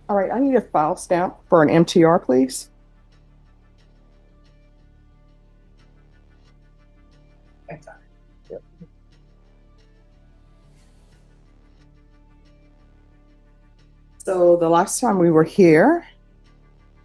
All right, I need a file stamp for an MTR, please. Yep. So the last time we were here,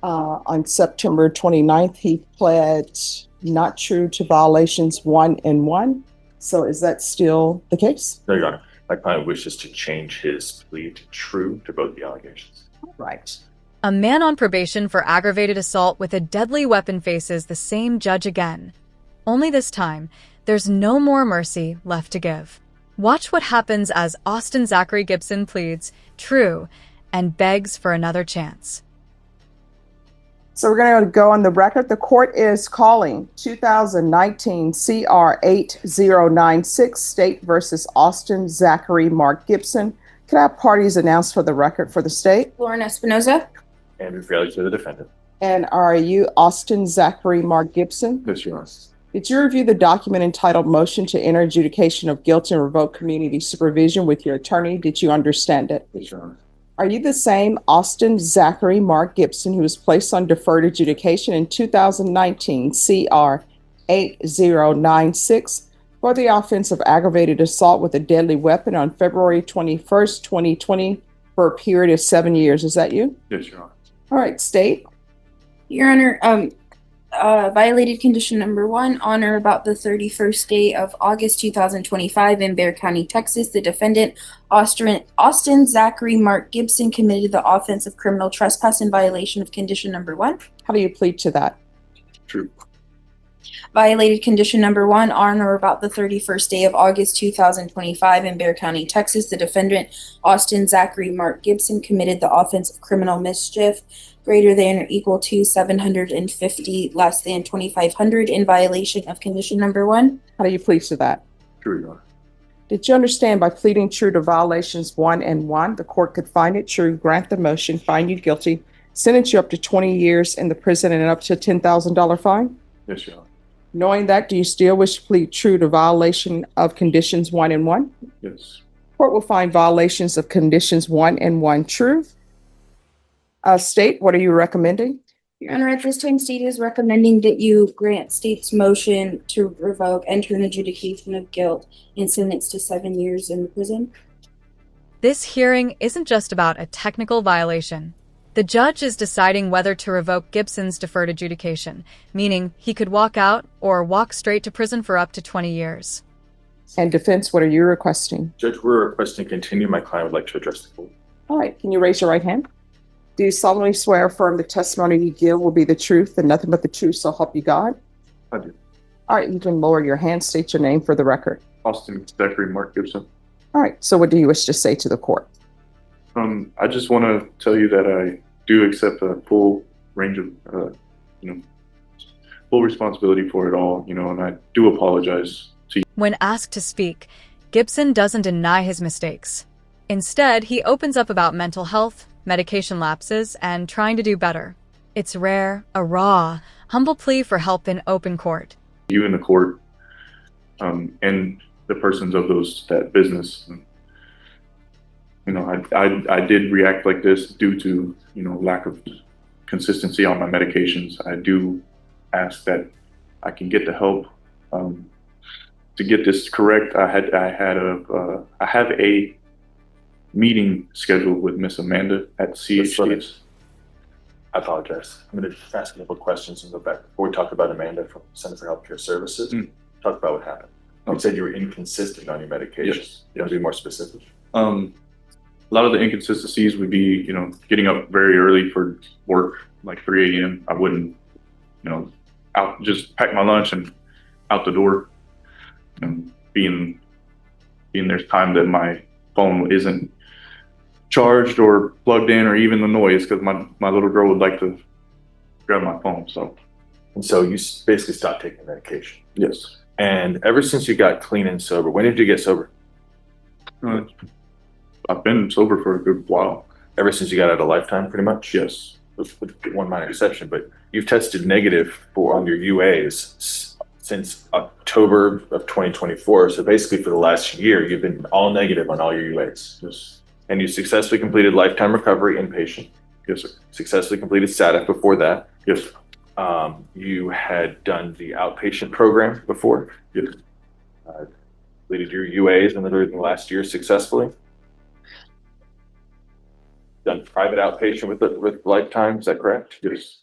on September 29th, he pled not true to violations 1 and 1. So is that still the case? No, Your Honor. My client wishes to change his plea to true to both the allegations. All right. A man on probation for aggravated assault with a deadly weapon faces the same judge again. Only this time, there's no more mercy left to give. Watch what happens as Austin Zachary Gibson pleads true and begs for another chance. So we're going to go on the record. The court is calling 2019 CR 8096 State versus Austin Zachary Mark Gibson. Can I have parties announced for the record for the state? Lauren Espinoza. Andrew Fraley to the defendant. And are you Austin Zachary Mark Gibson? Yes, Your Honor. Did you review the document entitled Motion to Enter Adjudication of Guilt and Revoke Community Supervision with your attorney? Did you understand it? Yes, Your Honor. Are you the same Austin Zachary Mark Gibson who was placed on deferred adjudication in 2019 CR 8096 for the offense of aggravated assault with a deadly weapon on February 21st, 2020 for a period of 7 years? Is that you? Yes, Your Honor. All right, state. Your Honor, violated condition number 1, on or about the 31st day of August 2025 in Bexar County, Texas. The defendant, Austin Zachary Mark Gibson, committed the offense of criminal trespass in violation of condition number 1. How do you plead to that? True. Violated condition number 1, on or about the 31st day of August 2025 in Bexar County, Texas. The defendant, Austin Zachary Mark Gibson, committed the offense of criminal mischief greater than or equal to 750 less than 2,500 in violation of condition number 1. How do you plead to that? True, Your Honor. Did you understand by pleading true to violations 1 and 1, the court could find it true, grant the motion, find you guilty, sentence you up to 20 years in the prison and up to a $10,000 fine? Yes, Your Honor. Knowing that, do you still wish to plead true to violation of conditions 1 and 1? Yes. Court will find violations of conditions 1 and 1 true. State, what are you recommending? Your Honor, at this time, state is recommending that you grant state's motion to revoke, enter an adjudication of guilt, and sentence to 7 years in the prison. This hearing isn't just about a technical violation. The judge is deciding whether to revoke Gibson's deferred adjudication, meaning he could walk out or walk straight to prison for up to 20 years. And defense, what are you requesting? Judge, we're requesting to continue. My client would like to address the court. All right, can you raise your right hand? Do you solemnly swear affirm the testimony you give will be the truth and nothing but the truth, so help you God? I do. All right, you can lower your hand, state your name for the record. Austin Zachary Mark Gibson. All right, so what do you wish to say to the court? I just want to tell you that I do accept a full range of, full responsibility for it all, and I do apologize to you. When asked to speak, Gibson doesn't deny his mistakes. Instead, he opens up about mental health, medication lapses, and trying to do better. It's rare, a raw, humble plea for help in open court. You in the court, and the persons of that business. I did react like this due to, lack of consistency on my medications. I do ask that I can get the help to get this correct. I have a meeting scheduled with Miss Amanda at CHDS. I apologize. I'm going to ask a couple of questions and go back. Before we talk about Amanda from Center for Healthcare Services, talk about what happened. You said you were inconsistent on your medication. Yes. You want to be more specific? A lot of the inconsistencies would be, getting up very early for work, like 3 a.m. I wouldn't, out just pack my lunch and out the door. Being there's time that my phone isn't charged or plugged in, or even the noise, because my little girl would like to grab my phone. And so you basically stopped taking medication. Yes. And ever since you got clean and sober, when did you get sober? I've been sober for a good while. Ever since you got out of Lifetime, pretty much? Yes. With one minor exception, but you've tested negative on your UAs since October of 2024. So basically for the last year, you've been all negative on all your UAs. Yes. And you successfully completed Lifetime recovery inpatient. Yes, sir. Successfully completed SATF before that. Yes, sir. You had done the outpatient program before. Yes. Completed your UAs in the last year successfully. Done private outpatient with Lifetime, is that correct? Yes.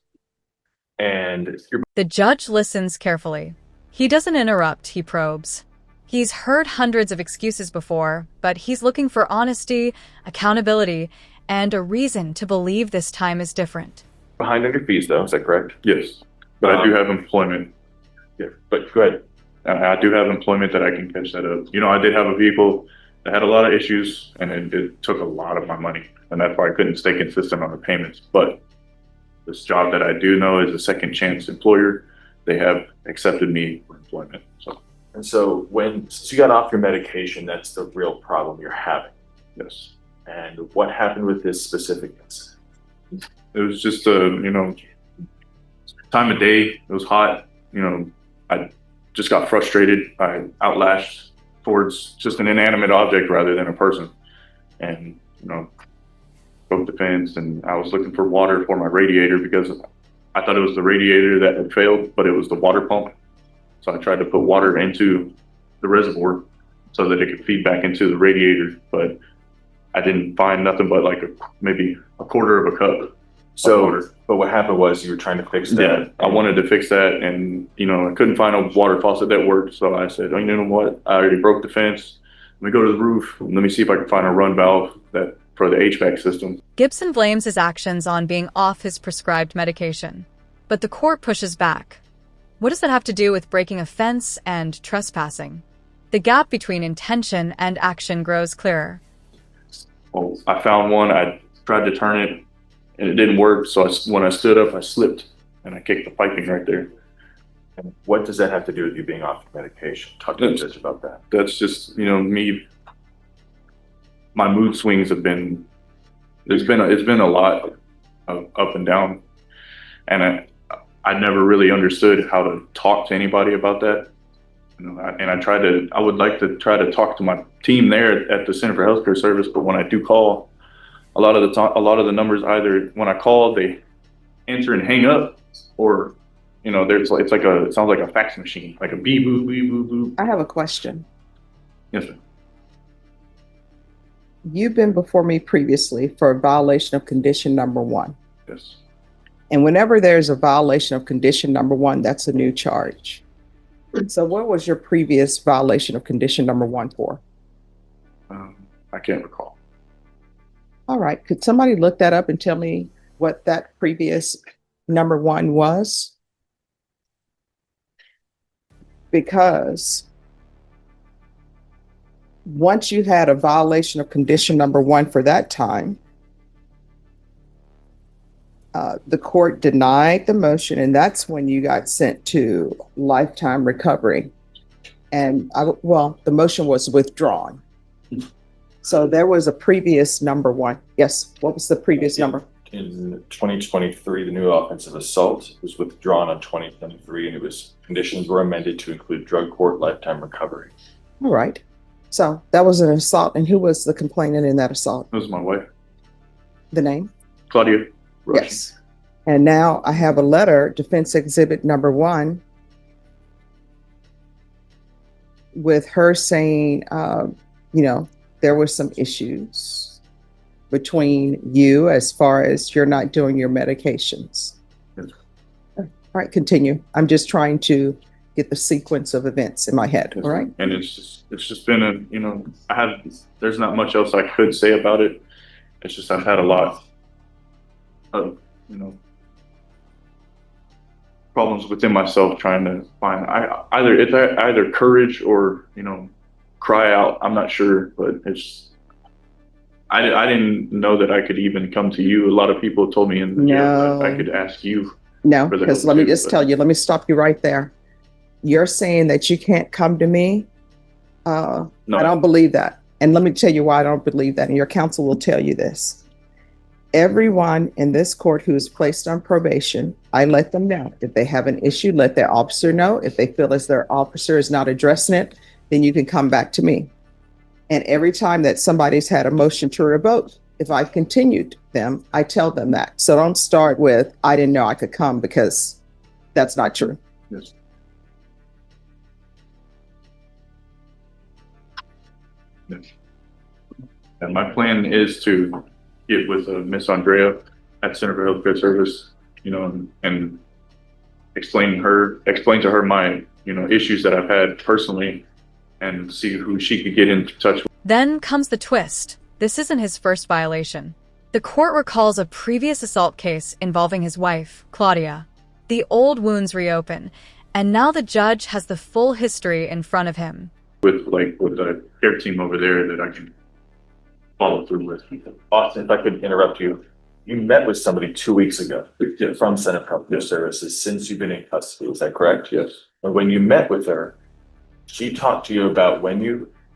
And you're The judge listens carefully. He doesn't interrupt, he probes. He's heard hundreds of excuses before, but he's looking for honesty, accountability, and a reason to believe this time is different. behind on your fees though, is that correct? Yes. But I do have employment. Yeah, but go ahead. I do have employment that I can catch that up. I did have a vehicle that had a lot of issues, and it took a lot of my money, and that's why I couldn't stay consistent on the payments. But this job that I do know is a second chance employer. They have accepted me for employment. And so since you got off your medication, that's the real problem you're having. Yes. And what happened with this specific incident? It was just time of day. It was hot. I just got frustrated. I outlashed towards just an inanimate object rather than a person, and broke the fence. And I was looking for water for my radiator because I thought it was the radiator that had failed, but it was the water pump. So I tried to put water into the reservoir so that it could feed back into the radiator, but I didn't find nothing but like maybe a quarter of a cup. But what happened was you were trying to fix that. Yeah, I wanted to fix that, and I couldn't find a water faucet that worked. So I said, oh, you know what? I already broke the fence. Let me go to the roof and let me see if I can find a run valve for the HVAC system. Gibson blames his actions on being off his prescribed medication, but the court pushes back. What does that have to do with breaking a fence and trespassing? The gap between intention and action grows clearer. Well, I found one. I tried to turn it, and it didn't work. So when I stood up, I slipped, and I kicked the piping right there. And what does that have to do with you being off your medication? Talk to the judge about that. That's just me. My mood swings have been. It's been a lot of up and down, and I never really understood how to talk to anybody about that. I would like to try to talk to my team there at the Center for Healthcare Service, but when I do call, a lot of the numbers, either when I call they answer and hang up, or it sounds like a fax machine, like a beep boop beep boop boop. I have a question. Yes, sir. You've been before me previously for a violation of condition number 1. Yes. And whenever there's a violation of condition number 1, that's a new charge. So what was your previous violation of condition number 1 for? I can't recall. All right. Could somebody look that up and tell me what that previous number 1 was? Because once you had a violation of condition number 1 for that time, the court denied the motion, and that's when you got sent to lifetime recovery. And the motion was withdrawn. So there was a previous number 1. Yes. What was the previous number? In 2023, the new offensive assault was withdrawn on 2023, and conditions were amended to include drug court, lifetime recovery. All right. So that was an assault. And who was the complainant in that assault? It was my wife. The name? Claudia. Russian. Yes. And now I have a letter, defense exhibit number 1, with her saying, there were some issues between you as far as you're not doing your medications. Yes. All right, continue. I'm just trying to get the sequence of events in my head. Yes. All right. And it's just been there's not much else I could say about it. It's just, I've had a lot of, problems within myself trying to find either courage or, cry out. I'm not sure, but I didn't know that I could even come to you. A lot of people told me in the jail that I could ask you. No, because let me just tell you, let me stop you right there. You're saying that you can't come to me. No. I don't believe that. And let me tell you why I don't believe that. And your counsel will tell you this. Everyone in this court who is placed on probation, I let them know. If they have an issue, let their officer know. If they feel as their officer is not addressing it, then you can come back to me. And every time that somebody's had a motion to revoke, if I've continued them, I tell them that. So don't start with, I didn't know I could come, because that's not true. Yes. Yes. And my plan is to get with Miss Andrea at Center for Healthcare Service, and explain to her my, issues that I've had personally, and see who she could get in touch with. Then comes the twist. This isn't his first violation. The court recalls a previous assault case involving his wife, Claudia. The old wounds reopen, and now the judge has the full history in front of him. With the care team over there that I can follow through with. Austin, if I could interrupt you, you met with somebody 2 weeks ago from Center for Healthcare Services since you've been in custody, is that correct? Yes. And when you met with her, she talked to you about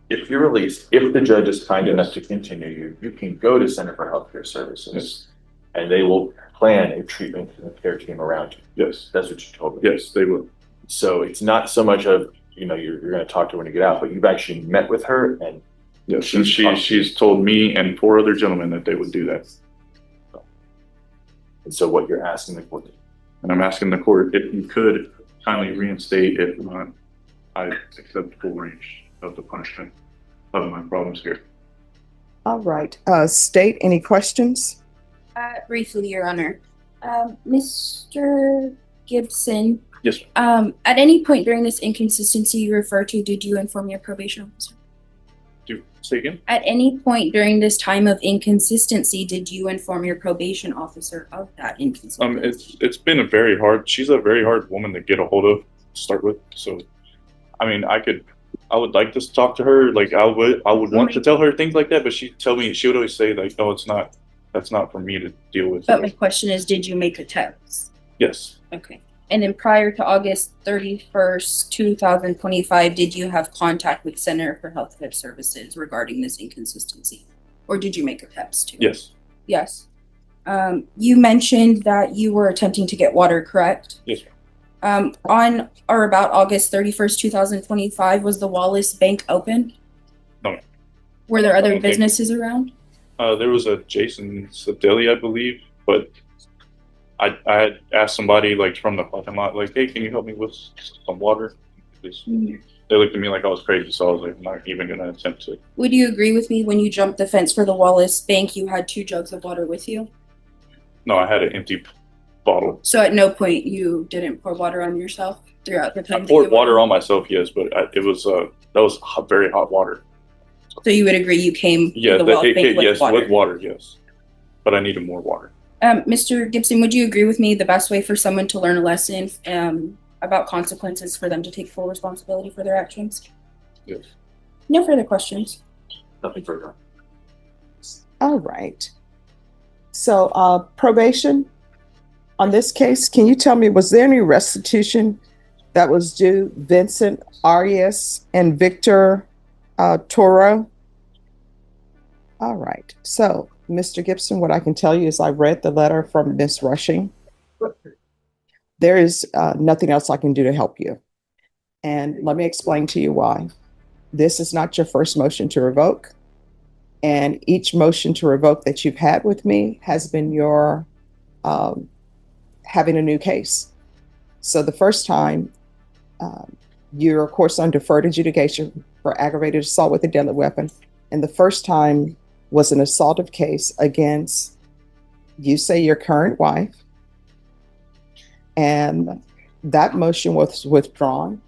if you're released, if the judge is kind enough to continue you can go to Center for Healthcare Services. Yes. And they will plan a treatment and care team around you. Yes. That's what you told me. Yes, they will. So it's not so much of, you're going to talk to her when you get out, but you've actually met with her, and yes, and she's told me and 4 other gentlemen that they would do that. And so what you're asking the court, and I'm asking the court if you could kindly reinstate, if not, I accept full range of the punishment of my problems here. All right. State, any questions? Briefly, Your Honor. Mr. Gibson, Yes, ma'am. at any point during this inconsistency you refer to, did you inform your probation officer? Say again? At any point during this time of inconsistency, did you inform your probation officer of that inconsistency? It's been she's a very hard woman to get a hold of to start with. So, I mean, I would like to talk to her. Like I would want to tell her things like that, but she would always say like, no, that's not for me to deal with. But my question is, did you make a text? Yes. Okay. And then prior to August 31st, 2025, did you have contact with Center for Healthcare Services regarding this inconsistency? Or did you make a text too? Yes. Yes. You mentioned that you were attempting to get water, correct? Yes. On or about August 31st, 2025, was the Wallace Bank open? No. Were there I other don't think- businesses around? There was a Jason's Deli, I believe, but I had asked somebody like from the parking lot, like, hey, can you help me with some water? They looked at me like I was crazy, so I was like, I'm not even gonna attempt to. Would you agree with me when you jumped the fence for the Wallace Bank, you had 2 jugs of water with you? No, I had an empty bottle. So at no point you didn't pour water on yourself throughout the time? I poured water on myself, yes, but that was very hot water. So you would agree you came Yeah, to the Wallace Bank with yes, water? with water, yes. But I needed more water. Mr. Gibson, would you agree with me the best way for someone to learn a lesson about consequences for them to take full responsibility for their actions? Yes. No further questions. nothing further. All right. So probation on this case, can you tell me, was there any restitution that was due Vincent Arias and Victor Toro? All right. So, Mr. Gibson, what I can tell you is I read the letter from Miss Rushing. There is nothing else I can do to help you. And let me explain to you why. This is not your first motion to revoke. And each motion to revoke that you've had with me has been your having a new case. So the first time, you're, of course, on deferred adjudication for aggravated assault with a deadly weapon. And the first time was an assaultive case against, you say, your current wife. And that motion was withdrawn.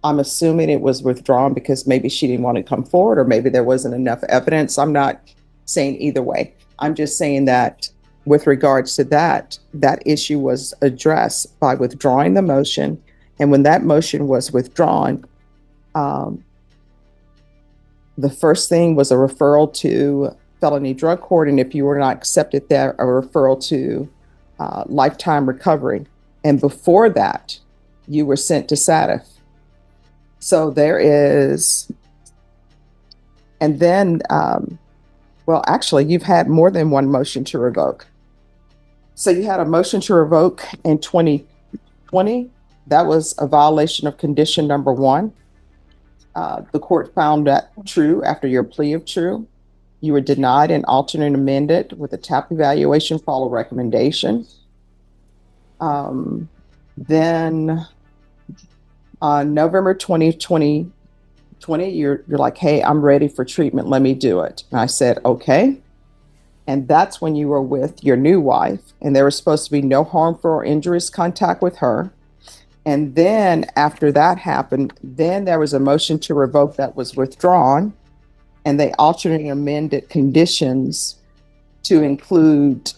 I'm assuming it was withdrawn because maybe she didn't want to come forward, or maybe there wasn't enough evidence. I'm not saying either way. I'm just saying that with regards to that issue was addressed by withdrawing the motion. And when that motion was withdrawn, the first thing was a referral to felony drug court. And if you were not accepted there, a referral to lifetime recovery. And before that, you were sent to SATF. So there is, and then, well, actually, you've had more than one motion to revoke. So you had a motion to revoke in 2020. That was a violation of condition number 1. The court found that true after your plea of true. You were denied an alternate amended with a TAP evaluation follow recommendation. Then on November 2020, you're like, hey, I'm ready for treatment. Let me do it. And I said, okay. And that's when you were with your new wife, and there was supposed to be no harmful or injurious contact with her. And then after that happened, then there was a motion to revoke that was withdrawn, and they alternately amended conditions to include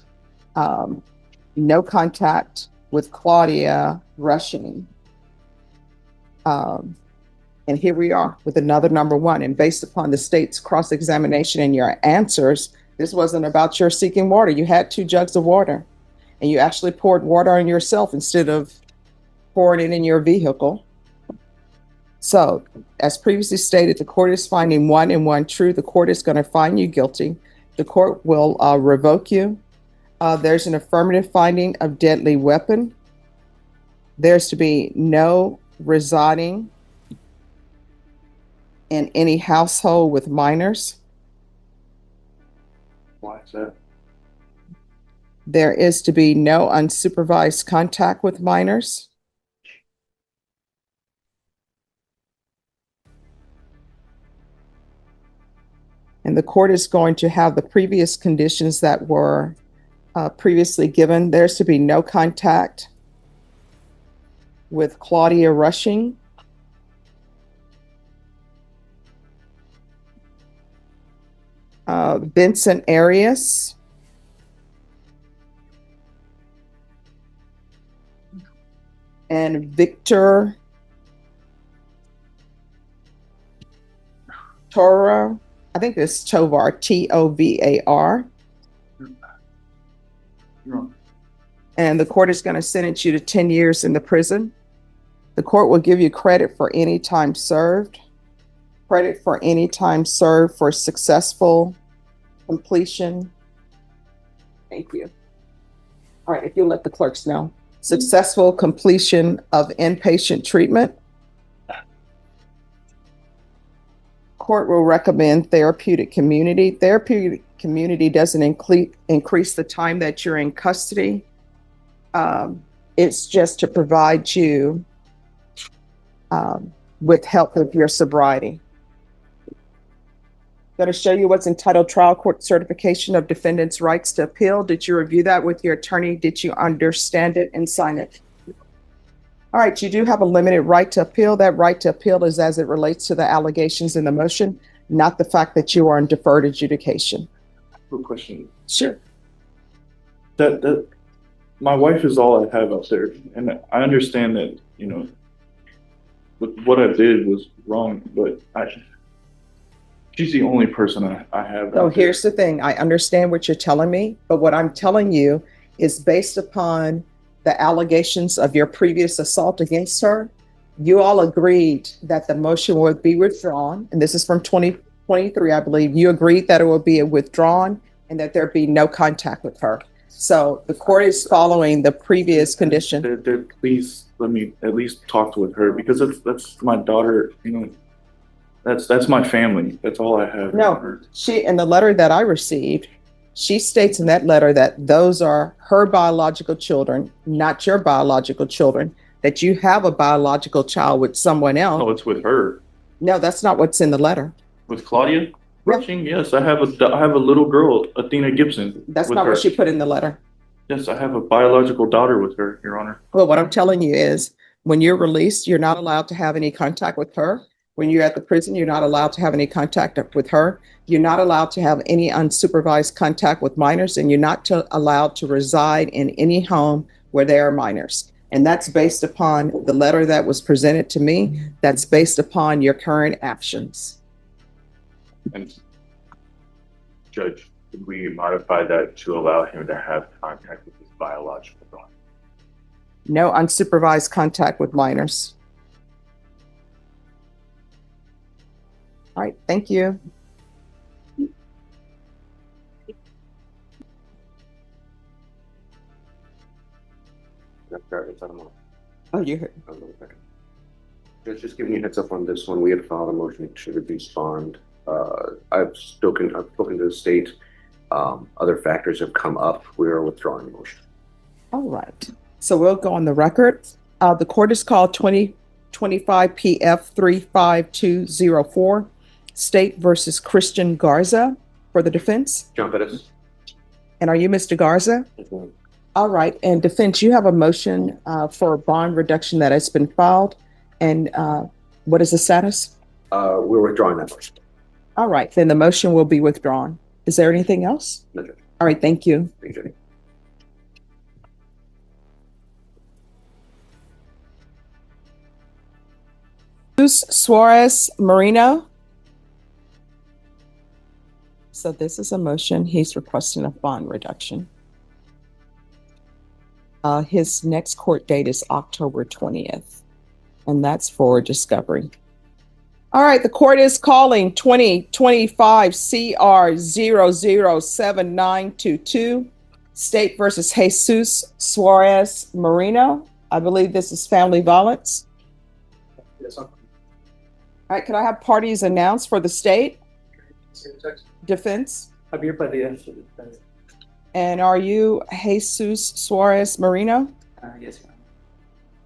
no contact with Claudia rushing. And here we are with another number one. And based upon the state's cross-examination and your answers, this wasn't about your seeking water. You had 2 jugs of water, and you actually poured water on yourself instead of pouring it in your vehicle. So, as previously stated, the court is finding 1 and 1 true. The court is going to find you guilty. The court will revoke you. There's an affirmative finding of deadly weapon. There's to be no residing in any household with minors. Why is that? There is to be no unsupervised contact with minors. And the court is going to have the previous conditions that were previously given. There's to be no contact with Claudia Rushing. Vincent Arias. And Victor Toro. I think it's Tovar, Tovar. And the court is going to sentence you to 10 years in the prison. The court will give you credit for any time served. Credit for any time served for successful completion. Thank you. All right, if you'll let the clerks know. Successful completion of inpatient treatment. Court will recommend therapeutic community. Therapeutic community doesn't increase the time that you're in custody. It's just to provide you with help with your sobriety. Going to show you what's entitled Trial Court Certification of Defendant's Rights to Appeal. Did you review that with your attorney? Did you understand it and sign it? All right, you do have a limited right to appeal. That right to appeal is as it relates to the allegations in the motion, not the fact that you are in deferred adjudication. Quick question. Sure. That my wife is all I have out there, and I understand that, you know, what I did was wrong, but she's the only person I have. So here's the thing. I understand what you're telling me, but what I'm telling you is based upon the allegations of your previous assault against her. You all agreed that the motion would be withdrawn, and this is from 2023, I believe. You agreed that it would be withdrawn and that there be no contact with her. So the court is following the previous condition. Please let me at least talk with her, because that's my daughter. You know, that's my family. That's all I have. No, she, in the letter that I received, she states in that letter that those are her biological children, not your biological children, that you have a biological child with someone else. No, it's with her. No, that's not what's in the letter. With Claudia Rushing? Yes, I have a little girl, Athena Gibson. That's not what she put in the letter. Yes, I have a biological daughter with her, Your Honor. Well, what I'm telling you is when you're released, you're not allowed to have any contact with her. When you're at the prison, you're not allowed to have any contact with her. You're not allowed to have any unsupervised contact with minors, and you're not allowed to reside in any home where there are minors. And that's based upon the letter that was presented to me. That's based upon your current actions. And Judge, could we modify that to allow him to have contact with his biological daughter? No unsupervised contact with minors. All right, thank you. Oh, you heard. Just giving you a heads up on this one. We had filed a motion to reduce bond I've spoken to the state. Other factors have come up. We are withdrawing the motion. All right. So we'll go on the record. The court is called 2025 PF 35204, State versus Christian Garza for the defense. John Pettis. And are you Mr. Garza? All right. And defense, you have a motion for bond reduction that has been filed. And what is the status? We're withdrawing that motion. All right. Then the motion will be withdrawn. Is there anything else? No, Judge. All right. Thank you. Thank you. Suarez Marino. So this is a motion. He's requesting a bond reduction. His next court date is October 20th, and that's for discovery. All right, the court is calling 2025 CR 007922, State versus Jesus Suarez Marino. I believe this is family violence. Yes, All right, could I have parties announced for the state? Defense? I'm here by the end of the defense. And are you Jesus Suarez Marino? Yes, ma'am.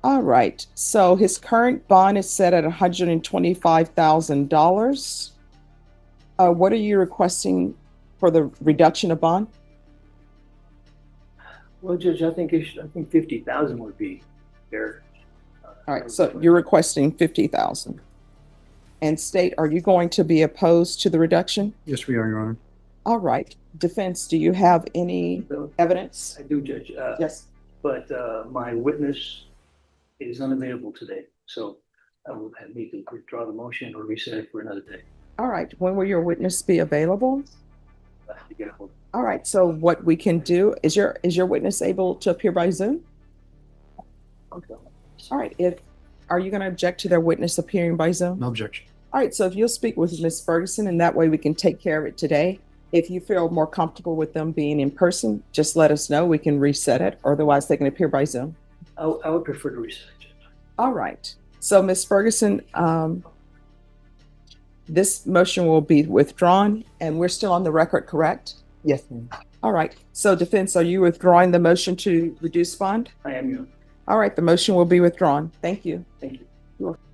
All right, so his current bond is set at $125,000. What are you requesting for the reduction of bond? Well, Judge, I think 50,000 would be fair. All right, so you're requesting 50,000. And state, are you going to be opposed to the reduction? Yes, we are, Your Honor. All right, defense, do you have any evidence? I do, Judge. Yes. But my witness is unavailable today, so I will need to withdraw the motion or reset it for another day. All right, when will your witness be available? I have to get a hold. All right, so what we can do, is your witness able to appear by Zoom? Okay. All right, are you going to object to their witness appearing by Zoom? No objection. All right, so if you'll speak with Ms. Ferguson, and that way we can take care of it today. If you feel more comfortable with them being in person, just let us know. We can reset it, or otherwise they can appear by Zoom. I would prefer to reset it, Judge. All right, so Ms. Ferguson, this motion will be withdrawn, and we're still on the record, correct? Yes, ma'am. All right, so defense, are you withdrawing the motion to reduce bond? I am, Your Honor. All right, the motion will be withdrawn. Thank you. Thank you. You're welcome.